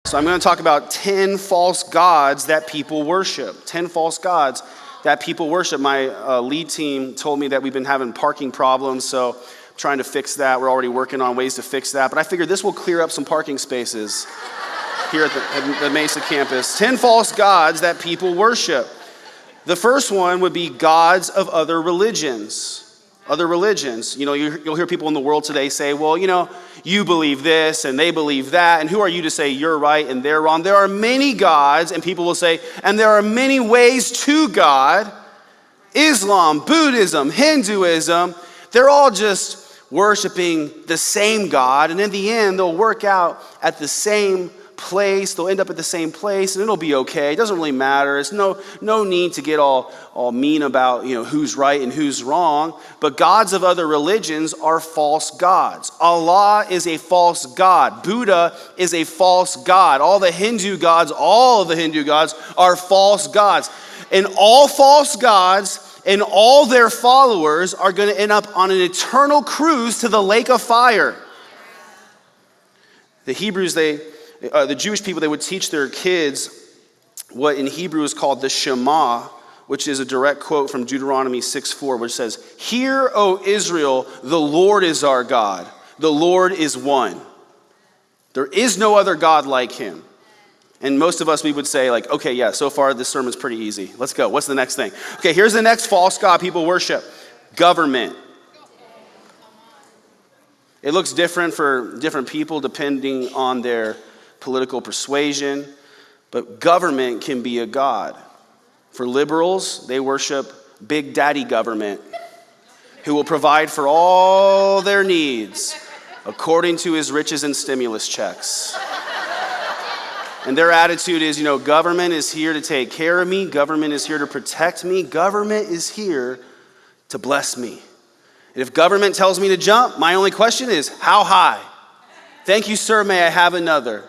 So I'm going to talk about 10 false gods that people worship. 10 false gods that people worship. My lead team told me that we've been having parking problems, so I'm trying to fix that. We're already working on ways to fix that. But I figured this will clear up some parking spaces here at the Mesa campus. 10 false gods that people worship. The first one would be gods of other religions. Other religions. You know, you'll hear people in the world today say, well, you know, you believe this and they believe that, and who are you to say you're right and they're wrong? There are many gods, and people will say, and there are many ways to God. Islam, Buddhism, Hinduism, they're all just worshiping the same God, and in the end, they'll work out at the same place. They'll end up at the same place, and it'll be okay. It doesn't really matter. It's no need to get all mean about, you know, who's right and who's wrong. But gods of other religions are false gods. Allah is a false god. Buddha is a false god. All of the Hindu gods are false gods. And all false gods and all their followers are going to end up on an eternal cruise to the lake of fire. The Hebrews, the Jewish people, they would teach their kids what in Hebrew is called the Shema, which is a direct quote from Deuteronomy 6:4, which says, "Hear, O Israel, the Lord is our God. The Lord is one. There is no other God like him." And most of us, we would say, like, okay, yeah, so far this sermon's pretty easy. Let's go. What's the next thing? Okay, here's the next false god people worship. Government. It looks different for different people depending on their political persuasion, but government can be a god. For liberals, they worship Big Daddy government, who will provide for all their needs according to his riches and stimulus checks. And their attitude is, you know, government is here to take care of me, government is here to protect me, government is here to bless me. And if government tells me to jump, my only question is, how high? Thank you, sir, may I have another?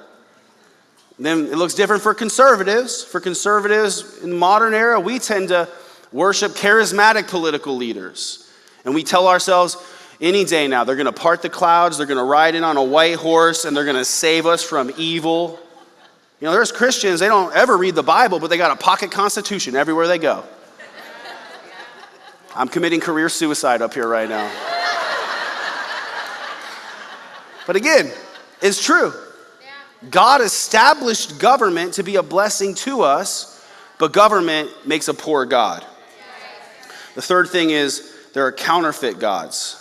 Then it looks different for conservatives. For conservatives in the modern era, we tend to worship charismatic political leaders. And we tell ourselves, any day now, they're going to part the clouds, they're going to ride in on a white horse, and they're going to save us from evil. You know, there's Christians, they don't ever read the Bible, but they got a pocket constitution everywhere they go. I'm committing career suicide up here right now. But again, it's true. God established government to be a blessing to us, but government makes a poor God. The third thing is there are counterfeit gods.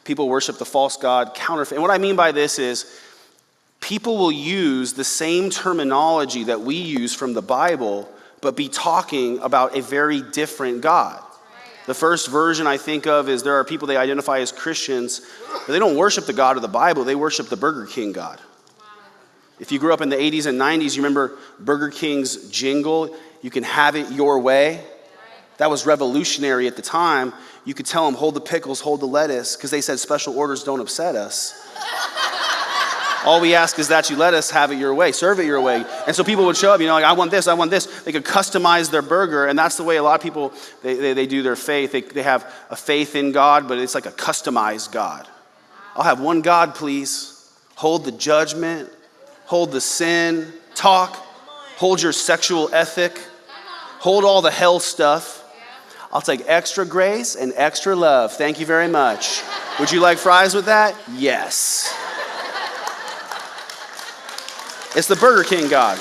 People worship the false god, counterfeit. And what I mean by this is people will use the same terminology that we use from the Bible, but be talking about a very different God. The first version I think of is there are people they identify as Christians, but they don't worship the God of the Bible, they worship the Burger King God. If you grew up in the 80s and 90s, you remember Burger King's jingle, "You can have it your way"? That was revolutionary at the time. You could tell them, hold the pickles, hold the lettuce, because they said special orders don't upset us. All we ask is that you let us have it your way, serve it your way. And so people would show up, you know, like, I want this, I want this. They could customize their burger, and that's the way a lot of people, they do their faith. They have a faith in God, but it's like a customized God. I'll have one God, please. Hold the judgment, hold the sin, talk, hold your sexual ethic, hold all the hell stuff. I'll take extra grace and extra love. Thank you very much. Would you like fries with that? Yes. It's the Burger King God.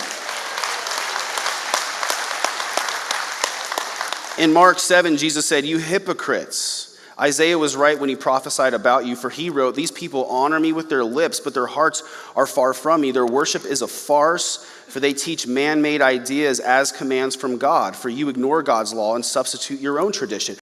In Mark 7, Jesus said, "You hypocrites. Isaiah was right when he prophesied about you, for he wrote, 'These people honor me with their lips, but their hearts are far from me. Their worship is a farce, for they teach man-made ideas as commands from God. For you ignore God's law and substitute your own tradition.'"